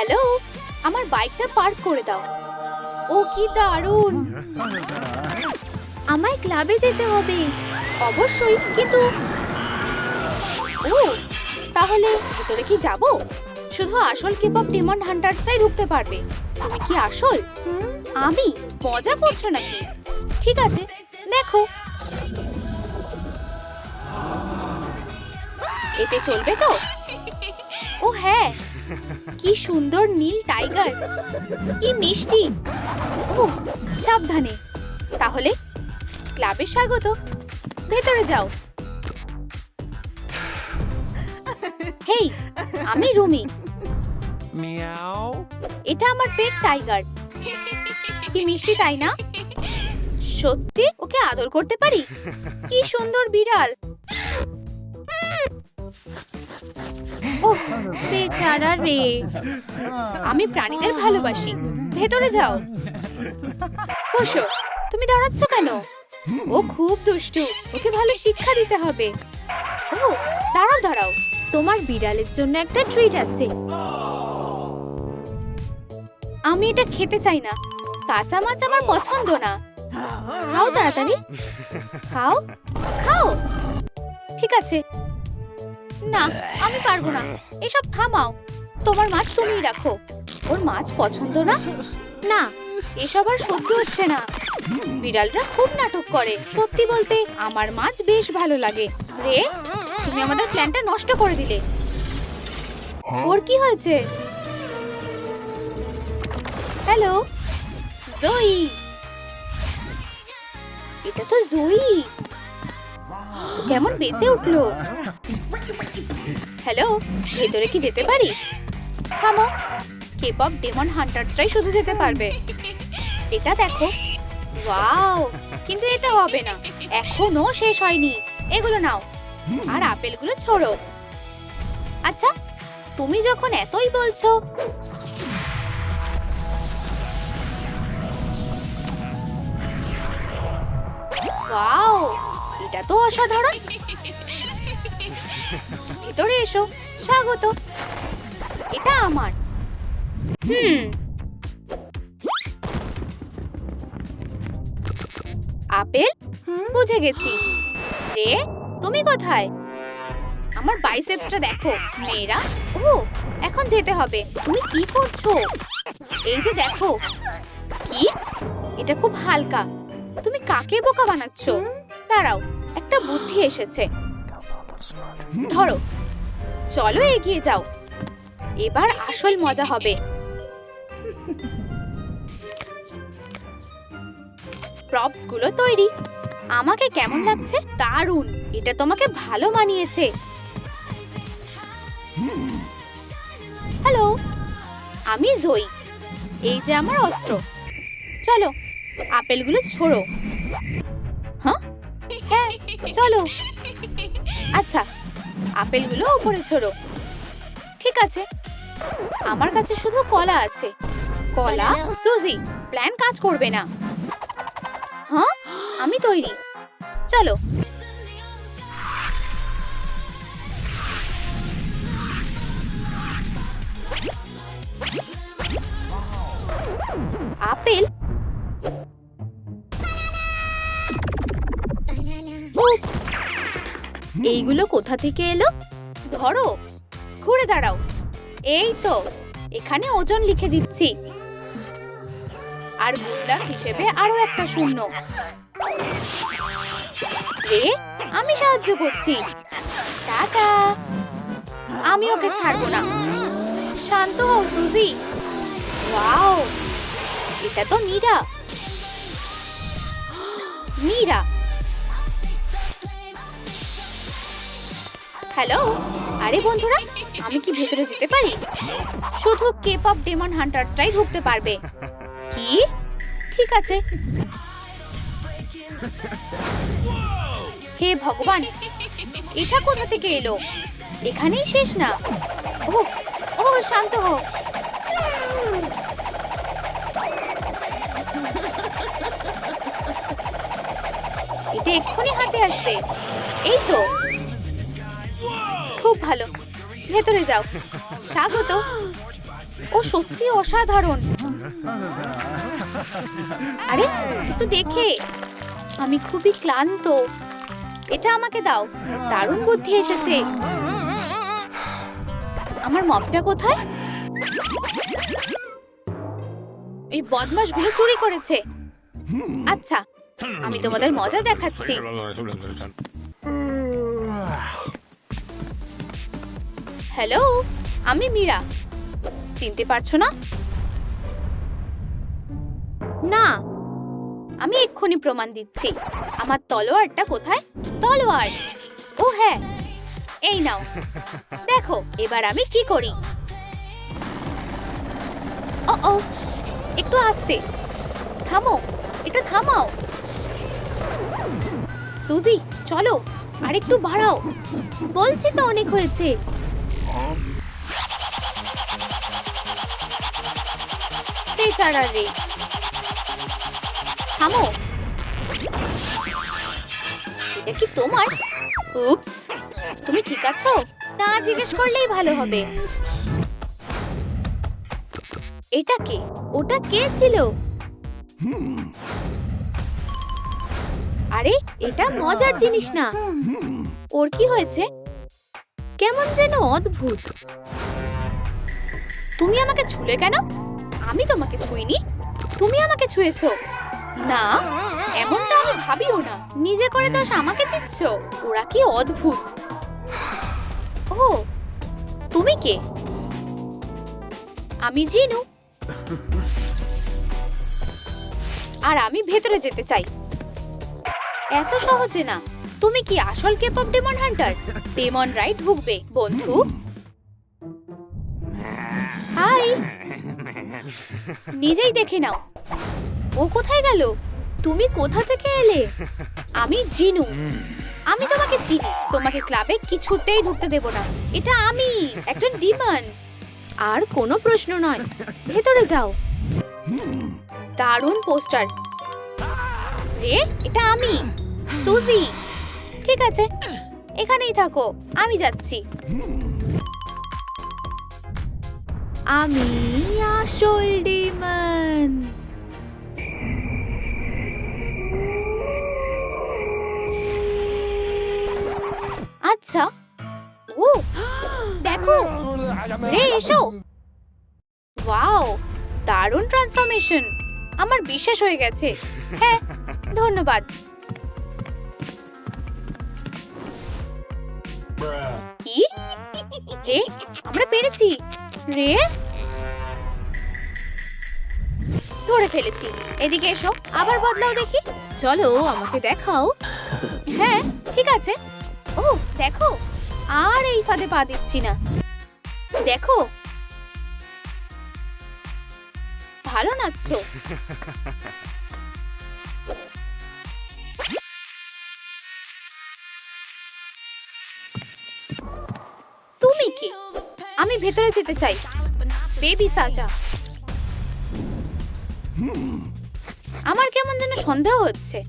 Hello, আমার বাইকটা park করে দাও। ও কি দারুণ! আমায় ক্লাবে যেতে হবে। অবশ্যই, কিন্তু ও তাহলে ভিতরে কি যাব? শুধু আসল কেপপ ডেমন হান্টার্সরাই ঢুকতে পারবে। তুমি কি আসল? আমি মজা করছো নাকি? ঠিক আছে, দেখো। এতে চলবে তো? ও হ্যাঁ, কি সুন্দর নীল টাইগার, কি মিষ্টি। ও সাবধানে। তাহলে ক্লাবে স্বাগত, ভেতরে যাও। হেই, আমি রুমি। মিয়াও। এটা আমার পেট টাইগার। কি মিষ্টি তাই না? সত্যি ওকে আদর করতে পারি? কি সুন্দর বিড়াল। ওহ বেচারা রে। আমি প্রাণীদের ভালোবাসি। ভেতরে যাও। বসো। তুমি দাঁড়াচ্ছ কেন? ও খুব দুষ্টু, ওকে ভালো শিক্ষা দিতে হবে। ও দাঁড়াও দাঁড়াও, তোমার বিড়ালের জন্য একটা ট্রিট আছে। আমি এটা খেতে চাই না। কাঁচা মাছ আমার পছন্দ না। খাও তাড়াতাড়ি, খাও খাও। ঠিক আছে। না, আমি পারবো না। এসব থামাও। তোমার মাছ তুমিই রাখো। ওর মাছ পছন্দ না? না, এসব আর সহ্য হচ্ছে না। বিড়ালরা খুব নাটক করে। সত্যি বলতে আমার মাছ বেশ ভালো লাগে। রে, তুমি আমাদের প্ল্যানটা নষ্ট করে দিলে। ওর কি হয়েছে? হ্যালো, জয়ী। এটা তো জয়ী। কেমন বেঁচে উঠলো। হ্যালো, ভেতরে কি যেতে পারি? থামো, কেপপ ডেমন হান্টার্সরাই শুধু যেতে পারবে। এটা দেখো। ওয়াও, কিন্তু এটা হবে না। এখনো শেষ হয়নি। এগুলো নাও, আর আপেলগুলো ছোড়ো। আচ্ছা, তুমি যখন এতই বলছো। ওয়াও, এটা তো অসাধারণ। ভিতরে এসো, স্বাগত। এটা আমার। আপেল? বুঝে গেছি। রে, তুমি কোথায়? আমার বাইসেপসটা দেখো মেয়েরা। ও, এখন যেতে হবে। তুমি কি করছো? এই যে দেখো। কি? এটা খুব হালকা। তুমি কাকে বোকা বানাচ্ছো? দাঁড়াও, একটা বুদ্ধি এসেছে। ধরো, চলো এগিয়ে যাও। এবার আসল মজা হবে। প্রপস গুলো তৈরি। আমাকে কেমন লাগছে? দারুণ, এটা তোমাকে ভালো মানিয়েছে। হ্যালো, আমি জয়ী। এই যে আমার অস্ত্র। চলো, আপেলগুলো ছোড়ো। হ্যাঁ হ্যাঁ, চলো। আচ্ছা, আপেলগুলো উপরে ছোড়ো। ঠিক আছে, আমার কাছে শুধু কলা আছে। কলা? সুজি, প্ল্যান কাজ করবে না। হ্যাঁ, আমি তৈরি। চলো। আপেল? উপস, এইগুলো কোথা থেকে এলো? ধরো, ঘুরে দাঁড়াও। এই তো, এখানে ওজন লিখে দিচ্ছি। আর গুন্ডা হিসেবে আরো একটা শূন্য। রে, আমি সাহায্য করছি। টাটা। আমি ওকে ছাড়বো না। শান্ত হও সুজি। ওয়াও, এটা তো মীরা। মীরা। হ্যালো, আরে বন্ধুরা, আমি কি ভেতরে যেতে পারি? শুধু কেপপ ডেমন হান্টার্সরাই ঢুকতে পারবে। কি? ঠিক আছে। হে ভগবান, এটা কোথা থেকে এলো? এখানেই শেষ না। ও ও, শান্ত হও। এটা এক্ষুনি হাতে আসবে। এই তো, খুব ভালো। ভেতরে যাও। স্বাগত। ও সত্যি অসাধারণ। আরে একটু দেখে, আমি খুবই ক্লান্ত। এটা আমাকে দাও, দারুণ বুদ্ধি এসেছে। আমার মপটা কোথায়? এই বদমাশগুলো চুরি করেছে। আচ্ছা, আমি তোমাদের মজা দেখাচ্ছি। হ্যালো, আমি মীরা। চিনতে পারছো না? না, আমি এক্ষুনি প্রমাণ দিচ্ছি। আমার তলোয়ারটা কোথায়? তলোয়ার, ও হ্যাঁ, এই নাও। দেখো এবার আমি কি করি। ও, একটু আস্তে, থামো, এটা থামাও। সুজি চলো, আর একটু বাড়াও। বলছি তো অনেক হয়েছে। বেচারা রে, থামো। এটা কি তোমার? উপস, তুমি ঠিক আছো? না জিজ্ঞেস করলেই ভালো হবে। এটা কে? ওটা কে ছিল? আরে এটা মজার জিনিস না। ওর কি হয়েছে? কেমন যেন অদ্ভুত। তুমি আমাকে ছুঁলে কেন? আমি তোমাকে ছুঁইনি, তুমি আমাকে ছুঁয়েছো। না, এমনটা আমি ভাবিও না। নিজে করে দোষ আমাকে দিচ্ছ। ওরা কি অদ্ভুত। ও, তুমি কে? আমি জিনু, আর আমি ভেতরে যেতে চাই। এত সহজে না। তুমি কি আসল K pop demon hunter? Demon right ঢুকবে বন্ধু। হাই, নিজেই দেখে নাও। ও কোথায় গেল? তুমি কোথা থেকে এলে? আমি জিনু, আমি তোমাকে চিনি। তোমাকে ক্লাবে কিছুতেই ঢুকতে দেব না। এটা আমি, একজন ডিমন। আর কোনো প্রশ্ন নয়, ভেতরে যাও। দারুণ পোস্টার রে, এটা আমি, সুজি। ঠিক আছে, এখানেই থাকো, আমি যাচ্ছি। আমি আসল ডিমন। আচ্ছা, ও দেখো রে, এসো। ওয়াও, দারুণ ট্রান্সফরমেশন। আমার বিশ্বাস হয়ে গেছে। হ্যাঁ, ধন্যবাদ। কি রে, আমরা পেরেছি রে, ধরে ফেলেছি। এদিকে এসো, আবার বদলাও দেখি। চলো আমাকে দেখাও। হ্যাঁ ঠিক আছে। ও দেখো, আর এই ফাঁদে পা দিচ্ছি না। দেখো, ভালো নাচছো। তুমি কি? আমি ভেতরে যেতে চাই। বেবি সাজা। আমার কেমন যেন সন্দেহ হচ্ছে।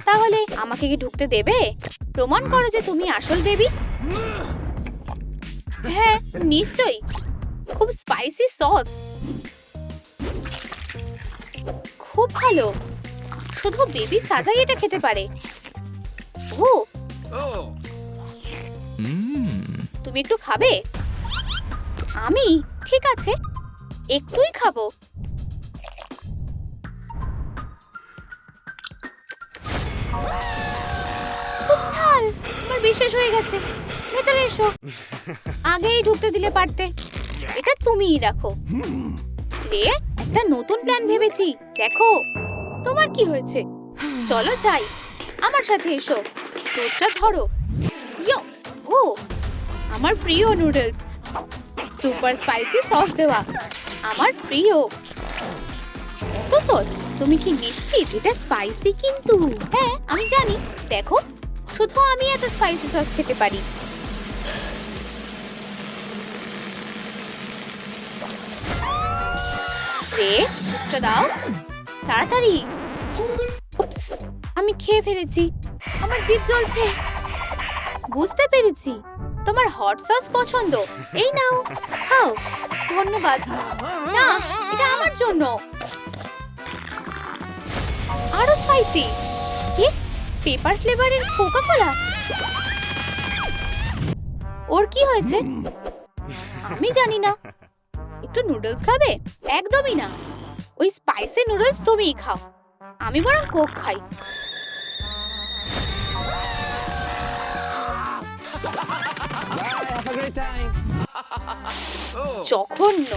তাহলে আমাকে কি ঢুকতে দেবে? প্রমাণ করো যে তুমি আসল বেবি। হ্যাঁ নিশ্চয়ই, খুব স্পাইসি সস। খুব ভালো, শুধু বেবি সাজাই এটা খেতে পারে। ও, তুমি একটু খাবে? আমি ঠিক আছে, একটুই খাবো। খুব ঝাল, আমার বিশ্বাস হয়ে গেছে। ভেতরে এসো, আগেই ঢুকতে দিলে পারতে। এটা তুমিই রাখো রে। একটা নতুন প্ল্যান ভেবেছি, দেখো। তোমার কি হয়েছে? চলো যাই, আমার সাথে এসো। দুধটা ধরো। ইয়ো, ও আমার প্রিয় নুডলস, সুপার স্পাইসি সস দেওয়া, আমার প্রিয়। তো সস, তুমি কি নিশ্চিত এটা স্পাইসি? কিন্তু হ্যাঁ আমি জানি। দেখো, শুধু আমি এত স্পাইসি সস খেতে পারি। রে, দুধটা দাও তাড়াতাড়ি। উপস, আমি খেয়ে ফেলেছি, আমার জিভ জ্বলছে। বুঝতে পেরেছি, তোমার হট সস পছন্দ, এই নাও খাও। ধন্যবাদ। না, এটা আমার জন্য। আরো স্পাইসি। কি? পেপার ফ্লেভারের কোকা কোলা? ওর কি হয়েছে? আমি জানি না। একটু নুডলস খাবে? একদমই না। ওই স্পাইসি নুডলস তুমিই খাও, আমি বরং কোক খাই। Bye, have a great time. জঘন্য।